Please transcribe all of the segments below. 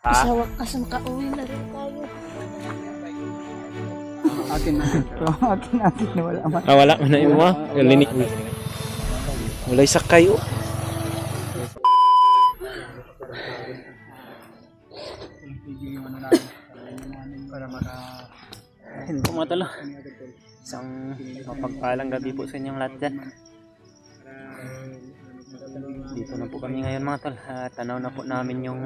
Sa wakas makauwi na rin tayo. Akin na. akin na wala man. Wala man na imo. Linik. Walay sakay oh. Para maka Ayun po mga talo. Isang mapagpalang gabi po sa inyong lahat dyan. Dito na po kami ngayon mga tol. Tanaw na po namin yung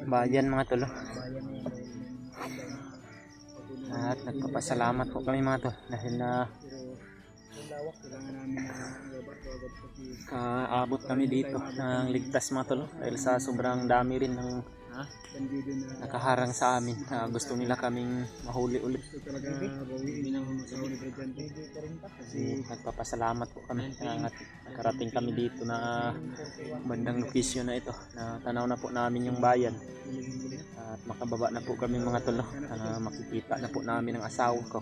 bayan mga tol. At nagpapasalamat po kami mga tol. Dahil na kaabot kami dito ng ligtas mga tol. Dahil sa sobrang dami rin ng nakaharang sa amin. Gusto nila kaming mahuli ulit. Kasi nagpapasalamat po kami at nakarating kami dito na bandang location na ito, na tanaw na po namin yung bayan at makababa na po kami mga tolo. Makikita na po namin ang asawa ko,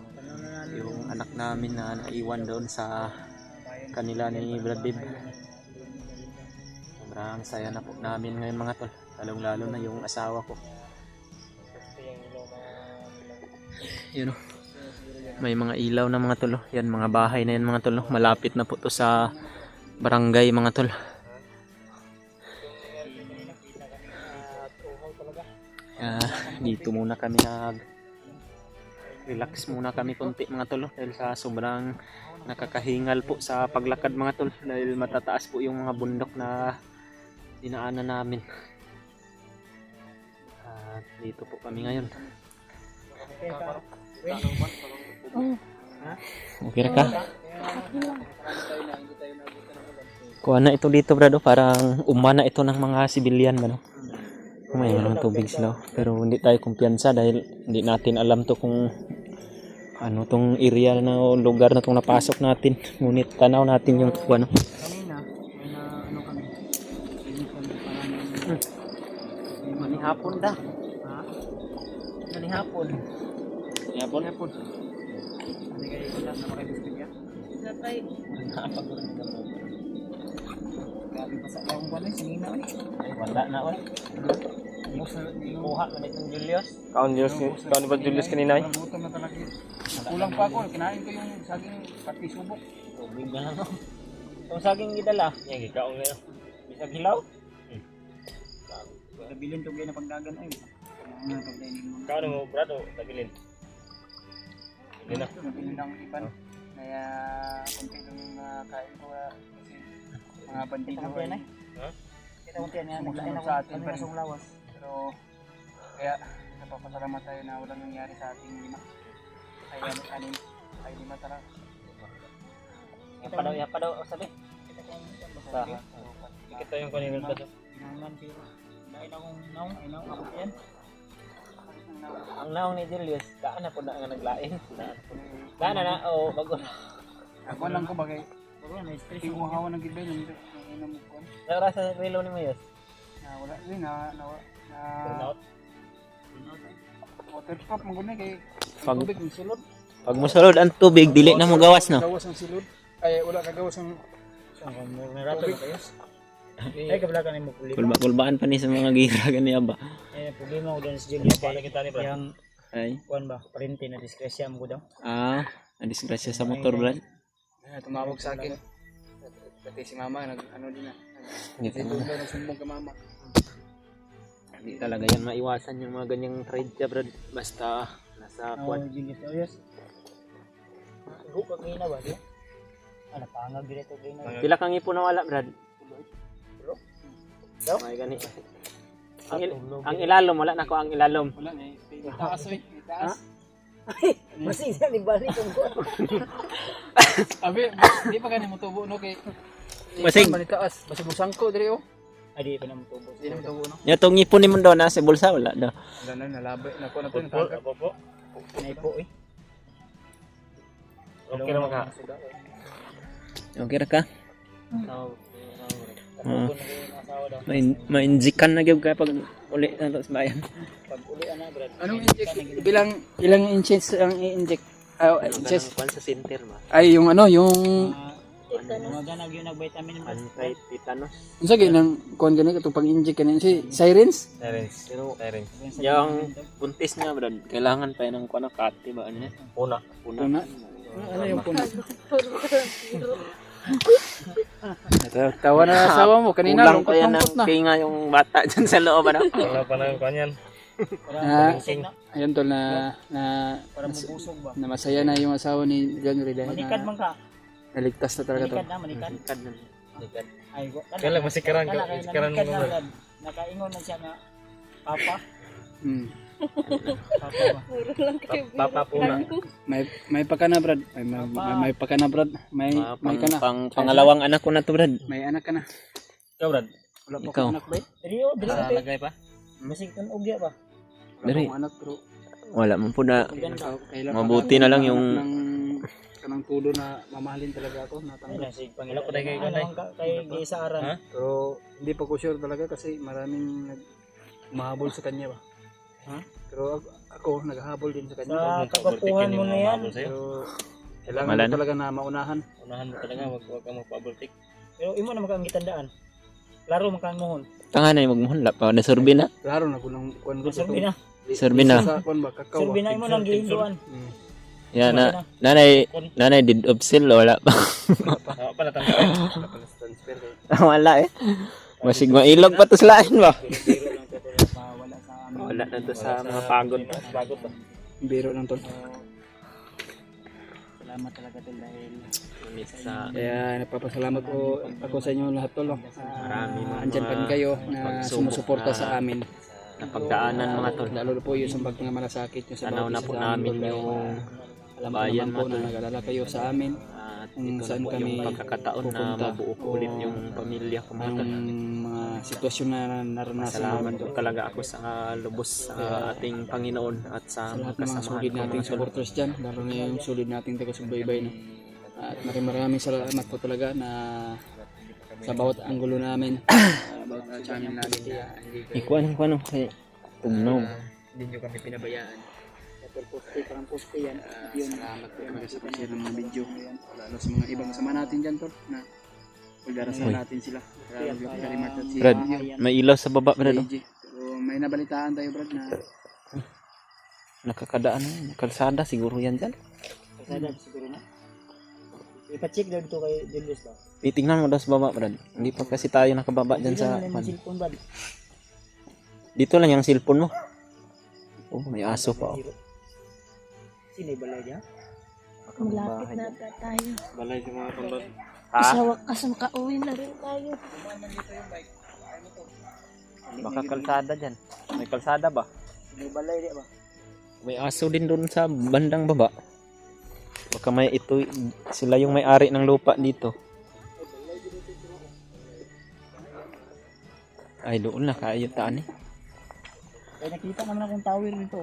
yung anak namin na naiwan doon sa kanila ni Brad Bib. Sobrang saya na po namin ngayon mga tol, lalong lalo na yung asawa ko. Yun o, may mga ilaw na mga tol. Yan, mga bahay na yan mga tol. Malapit na po to sa barangay mga tol. Dito muna kami relax muna kami konti mga tol, dahil sa sobrang nakakahingal po sa paglakad mga tol, dahil matataas po yung mga bundok na dinaanan namin. At dito po kami ngayon. Okay ka? Kuha na ito dito brado, parang umana ito ng mga sibilyan ba no? May mga tubig sila, pero hindi tayo kumpiyansa dahil hindi natin alam to kung ano tong area na o lugar na tong napasok natin. Ngunit tanaw natin yung ano. kanina may na ano kami. Manihapon da. Ha? Manihapon. Manihapon? Hapon. Hindi kayo sila na makibistig ya. Sabay. Grabe pa sa akong buwan eh, sinina eh. Ay, wala na oy. Kuha na itong Julius. Kaon ni ba Julius kanina eh? Gutom na talaga yun. Kulang pa ako, kinain ko yung saging pati subok. Tubig na lang ako. Itong saging gidala. Yan, gikaon ngayon. Bisag hilaw? Nabilin to kayo na pagdagan ay. Kaon mo, brado, tagilin. Hindi na. Nabilin lang iban. Kaya konti lang yung kain ko kasi mga bandido ay. Ha? Kita ko tiyan yan, naglain ako sa atin pa rin lawas. Pero kaya napapasalamat tayo na walang nangyari sa ating lima. Kaya anim, ay lima tara. Yapa daw, sabi. Basta. Kita yung kanina ba to? Naman pero dahil akong naong, ay naong ako yan. Ang naong ni Julius, kaan na po na nga naglain. Kaan na, o, bago na. Ako lang ko bagay. Pero na-stress yung hawa ng gibay nung inom ko. Naura sa relo ni Mayos. Wala rin water pop maguna kay tubig ng sulod. Pag musulod ang tubig, dili na mo gawas no? Gawas ang silod. Ay wala ka gawas ang tubig. Ay kabla ka nimo puli. Kulbaan pa ni sa mga gira ganiya ba? Problema ko doon sa Julius para kita ni Brad. Yang Ay. kuan ba, parente na disgrasya mo ko daw. Disgrasya sa motor Brad. Tumawag sa akin. Pati si mama ano din na. Hindi daw nagsumbong ka mama. Hindi talaga yan maiwasan yung mga ganyang trade ka Brad. Basta nasa kuwan. Julius Ayos. Buka kina ba di? Ano pangag dito kina. Pila kang ipon na wala Brad? Daw? May gani. Ang ilalom, wala na ko ang ilalom. Wala na taas oy. Taas. Masisa ni balik ang ko. Abi, di pa ganun mo tubo no kay Basig. Taas. Basig mo sangko diri oh. Ay di pa na mutubo. Di na mo tubo no. Yung itong ipon ni mo doon sa bulsa, wala daw. Wala na nalabay na ko na to natangkap. Naipo eh. Okay naman ka. Okay ra ka? Mainjikan na gyud ka pag uli na sa bayan. Pag uli ana Brad. Anong inject? Ilang inches ang i-inject? Inches. Kwan sa center ba? Ay yung ano, yung Maganag yung nag-vitamin mo. Anti-tetanus. Unsa gyud nang kuan gani katong pang-inject kani si sirens? Pero yung buntis niya, brad, kailangan pa ng kuan kati ba ano? Puna. Puna. Ano yung puna? Tawa na asawa mo kanina Kulang pa yan lungkot ng tinga yung bata dyan sa loob. Ano? Wala pa na kanyan. Ayun tol na Para mabusog ba? na masaya na yung asawa ni January dahil Manikad man ka. naligtas na talaga tol. Manikad na, manikad. Likad. Ay, Kailan masikaran ka? Kaya Masikaran mo manikad na ba? agad. Nakaingon na siya na Papa. Hmm. Papa ba? Papa puna. May pa ka na brad. May pa ka na brad. May ka na. Pangalawang anak ko na to, brad. May anak ka na. Ikaw, Brad. Wala pa Ikaw. kang anak ba? Diri o, diri Ah, ka. Lagay pa? Masig kan ugya ba? Wala Dari. akong anak pero Wala man po na. kailan Mabuti na lang yung- kanang tulo na mamahalin talaga ako Ay, natanggap. nasig Wala pa tayo kay Ano Ganay. man ka kay Gisaaran. Ha? Pero hindi pa ko sure talaga kasi maraming mahabol sa kanya ba. Ha? Pero ako naghahabol din sa kanya. Sa kagapuhan mo na yan. Pero kailangan Wala ko na. talaga na maunahan. Unahan mo talaga, wag ka magpa-abortic. Pero imo na makang gitandaan. Laro man kang mohon. Tanga na yung magmuhunla pa. Nasurbi na. Klaro na kunang kuan ko Surbi na. Surbi na. Sa kuan ba kakao. Surbi na imo nang gihinduan. Yan na. Nanay did of seal. Wala pa. Wala pa natanggal. Transfer kay. Wala eh. Masig mailog pa to sa lain ba? Wala sa amin. Wala na to sa mga pagod. Bago pa. Biro lang tol. Salamat talaga tol dahil Sa Kaya nagpapasalamat ko ako sa inyo lahat tol. marami mga Andyan pa rin kayo na pagsubok sumusuporta na sa amin. napagdaanan mga tol. Lalo na po yung sa mga malasakit yung sa Tanaw na po namin yung alam ko bayan naman po mga na tol. nag-alala kayo sa amin. At Kung ito saan na po kami yung pagkakataon na pupunta. mabuo po ulit yung pamilya ko mga Ang tol. mga sitwasyon na naranasan Salamat namin po talaga ako sa lubos sa ating Panginoon at sa sa mga lahat ng mga kasamahan solid ko nating mga tol. supporters dyan, lalo na yung solid nating taga-subaybay no? At maraming salamat po talaga na sa bawat anggulo namin, bawat channel namin na Ikuan ko kay Tugnaw. hindi nyo kami pinabayaan. Parang poste yan. Salamat po talaga sa pag-share ng mga video. Lalo sa mga ibang kasama natin dyan, Tol, na pagdarasal Uy. natin sila. Lalo yung Karimat at si Brad, Mario, may ilaw sa baba brad. Oh. AJ. So, may nabalitaan tayo, Brad, na Nakakadaan na. Kalsada siguro yan dyan. kasada siguro na. Ipa-check daw dito kay Julius ba? Titingnan mo daw sa baba brad. Hindi pa kasi tayo nakababa dyan sa Hindi na cellphone ba? Dito lang yung cellphone mo. Oh, may aso pa. Oh. Sino yung balay niya? Malapit na tayo. Balay sa mga tol. Ha? Sa wakas makauwi na rin tayo. Baka kalsada dyan. May kalsada ba? Sino yung balay niya ba? May aso din doon sa bandang baba. Baka may ito, sila yung may-ari ng lupa dito. Ay, doon na kaayutaan eh. Kaya nakita naman akong tower dito.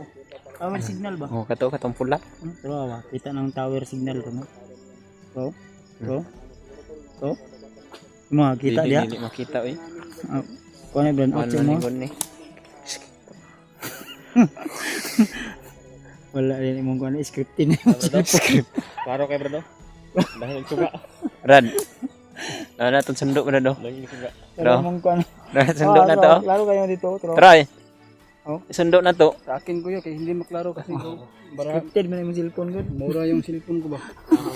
Tower signal ba? Oh, katong pula. Pero ba, kita ng tower signal ko no? To? Mga kita dia. Dili makita eh. Kuno brand Ano mo? ni eh. Wala rin imong kuno scriptin. Klaro kay Brad. Dahil suga. Rad. Na natong sundok na do. Dahil suga. Bro. Imong kuno. Sundok na to. Laro kayo dito, tro. Try. Oh. Sundok na to. sa akin ko yun, kaya hindi maklaro kasi Scripted man imong cellphone gud. mura yung cellphone ko ba?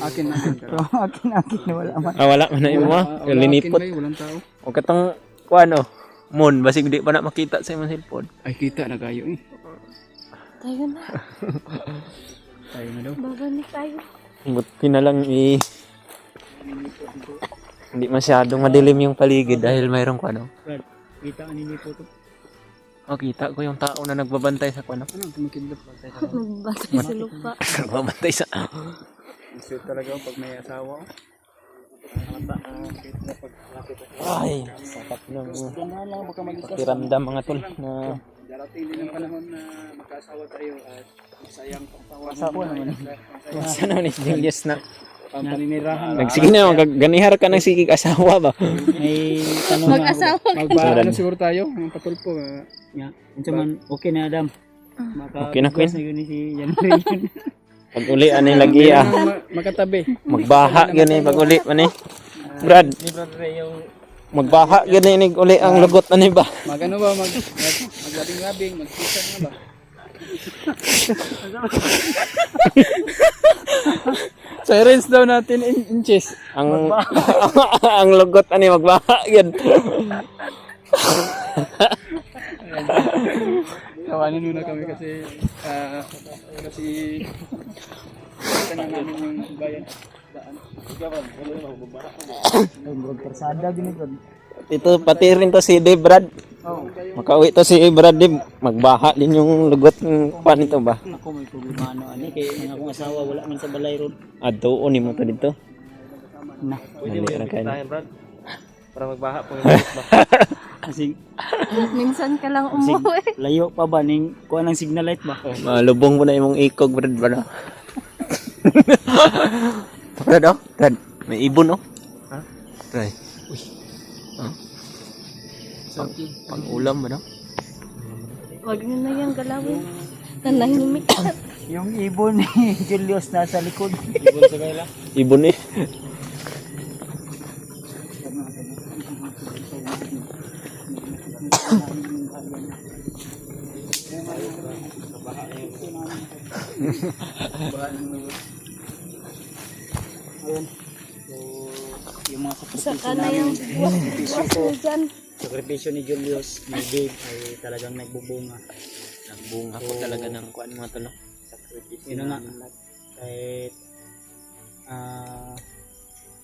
Akin. Akin na wala man. Ah, wala man na imo. Linipot. Akin ba, walang tao. O katong kuano. Mon, basig di pa na makita sa imong cellphone. Ay, kita na kayo eh. Tayo na. Tayo na daw. Babalik tayo. Buti na lang hindi masyadong madilim yung paligid dahil mayroong kuano. Kita ani ni po to. O kita ko yung tao na nagbabantay sa kuano. Ano, tumakindap. Nagbatay sa lupa. Nagbabantay sa Sweet talaga pag may asawa. ay, sapat ng Ganun lang, baka mag-isa. pakiramdam mga tol na Darating din ang panahon na magkasawa tayo at masayang pagtawa. Asawa naman. sana ni Julius na Paninirahan. nagsige na ganihar ka ng sigig asawa ba. May tanong na. Mag-asawa. Magbaano siguro tayo, ang patulpo. Nga, unsa man okay na Adam. Okay na, Queen. Na yun si January. Pag uli ani lagi Makatabi. magbaha gani pag uli man eh. Brad, Ni Brad Ray yung magbaha gani uli ang lugot na ni ba? Magano ba maglabing-labing, magpisan na ba? Sirens daw natin inches. Ang ang lugot ani magbaha gyud. Kawanin muna kami kasi kita na namin yung bayan. Daan. Ay, bro, persada gini bro. Ito pati rin to si Dave Brad. Makauwi to si Brad Dave. Magbaha din yung lugot ng pan ito ba? Ako may problema ani kay ang akong asawa wala man sa balay ron. Adto ni mo to dito. Na, pwede mo Mali ra kayo. tayo, Brad. Para magbaha po yung lugot ba? kasi Minsan ka lang umuwi. layo pa ba ning kuha ng signal light ba? Malubong mo na imong ikog Brad ba na? Brad oh, Brad. May ibon oh. Ha? Try. Pang ulam ba no? Huwag nyo na yung galawin. Nanahimik. Yung ibon ni Julius nasa likod. Ibon sa kaila. Ibon eh. Ayun. So, yung mga Saka sakripisyo na namin, yung buwas nyo dyan. sakripisyo ni Julius, ni Dave ay talagang nagbubunga. Nagbunga po talaga ng kuan mga tolo. Sakripisyo yun na nga. Kahit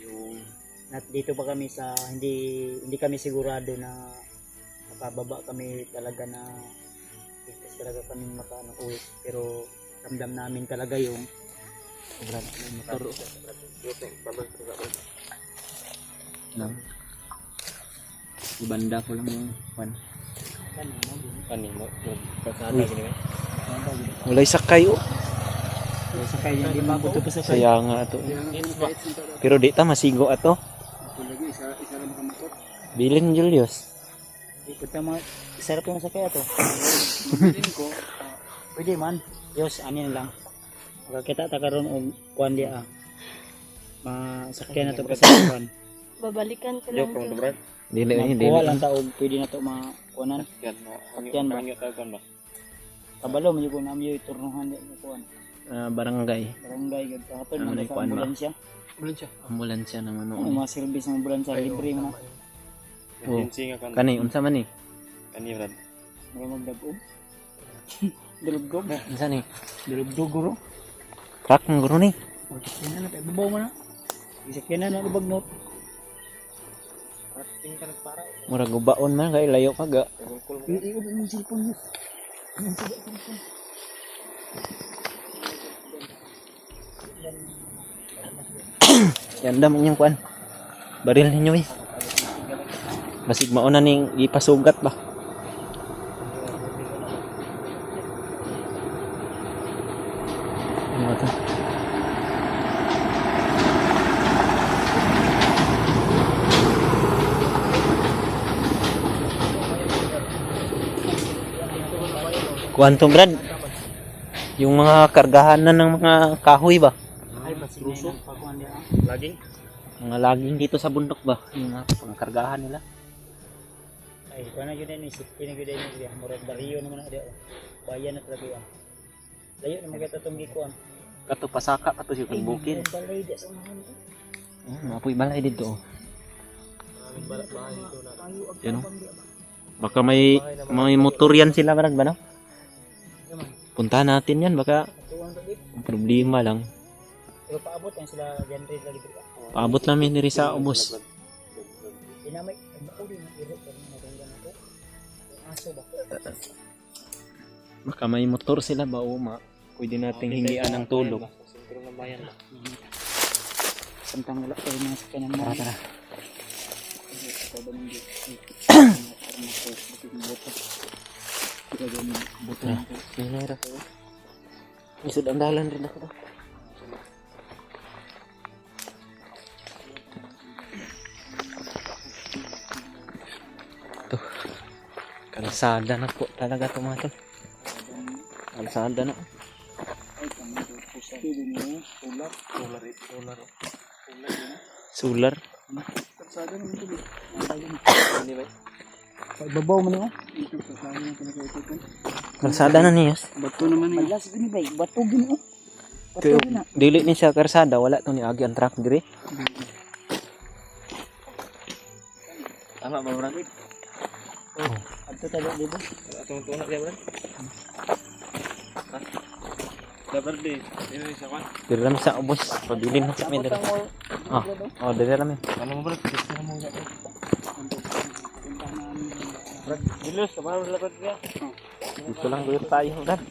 Yung dito pa kami sa hindi kami sigurado na makababa kami talaga na ligtas talaga kami uwi, pero ramdam namin talaga yung Brad, motor. Lang. Ibanda ko lang yung kuan. Kanimo. Kasada gini ba? Mulay sakay oh. sa kaya hindi man buto pa sa kaya. Saya nga ato. Pero di ta masigo ato. Lagi isa lang makamotor. Bilin Julius. Ikot na mga sarap yung sa kaya to. Bilin ko. Pwede man. Diyos, anin lang. Makakita ta karon og kuan dia. Masakyan na to pa sa kuan. Babalikan ko lang Joke mo to. to, Brad. Dili Kuha dili. lang ta og pwede na to makuanan. Yan mo. Yan ba? Pangyo tayo kan ba? Kabalo man yung namiyo iturnuhan di kuan. Barangay. Barangay gud kahapon Ano man na sa kuan ba? ambulansya. Bulan siya. Ambulansya naman Ano no. mga service ng ambulansya libre man. Oh. Agency nga kan. Kani unsa man ni? Kani, Brad. May magdagog. Dulugdog. Unsa ni? Dulugdog guro. Truck ng guro ni. Sakyan na tayo babaw mo na. Sakyan na lubag not. Mura gubaon man kay layo ka ga. Iikot mo yung cellphone mo. Yan dam inyong kuan. Baril ninyo eh. Basig mauna ning ipasugat ba. Ano ba to? Quantum Brad. Yung mga kargahan na ng mga kahoy ba? Ay, basig na yun. Pagkuhan niya. Laging? Mga laging dito sa bundok ba? Yung mga pangkargahan nila. Ay, kung na yun na yun. Safety na yun na yun. Murag bariyo naman na yun. Bayan na talaga yun. Layo na magkita itong gikuan. Kato pasaka kato si bukid. Balay di sa unahan ko. Mapoy balay dito. Tayo ang Yan, oh. tabang di ba? Baka may motor yan sila Brad ba no? Punta natin yan baka Tuwang to dito. problema lang. Pero paabot yan sila dyan rin sa libre. Paabot namin diri sa ubos. Dinamay. Ang bako din. Iro. Pero natunggan ako. Ang aso ba? Baka may motor sila ba o pwede nating hingian ng tulong. Sentro ng bayan. Samtang wala tayo mga sakyanan mo. Tara. Sinera. Isod ang dalan rin ako. Ito. Kalsada na po talaga tumatol. Kalsada na. Solar. Kalsada naman ito. Hindi ba? Sa ibabaw man yun. Ito, kalsada naman ito nakaitikon. Kalsada na niya. Bato naman eh. Malas gini ba? Bato gini oh. Bato Pero gini na. dili ni siya kalsada, wala to ni agi ang truck dire. Tama ba Brad? Adto tayo dito. Atong tunak ya Brad. Dapat di. Ini siya kan. Dire lang sa ubos, pabilin na kami dire. Oh, dire lang. Ano mo Brad? Gusto mo ya. Brad, dilos, kamaro lapad ka. Dito lang dito tayo, Brad.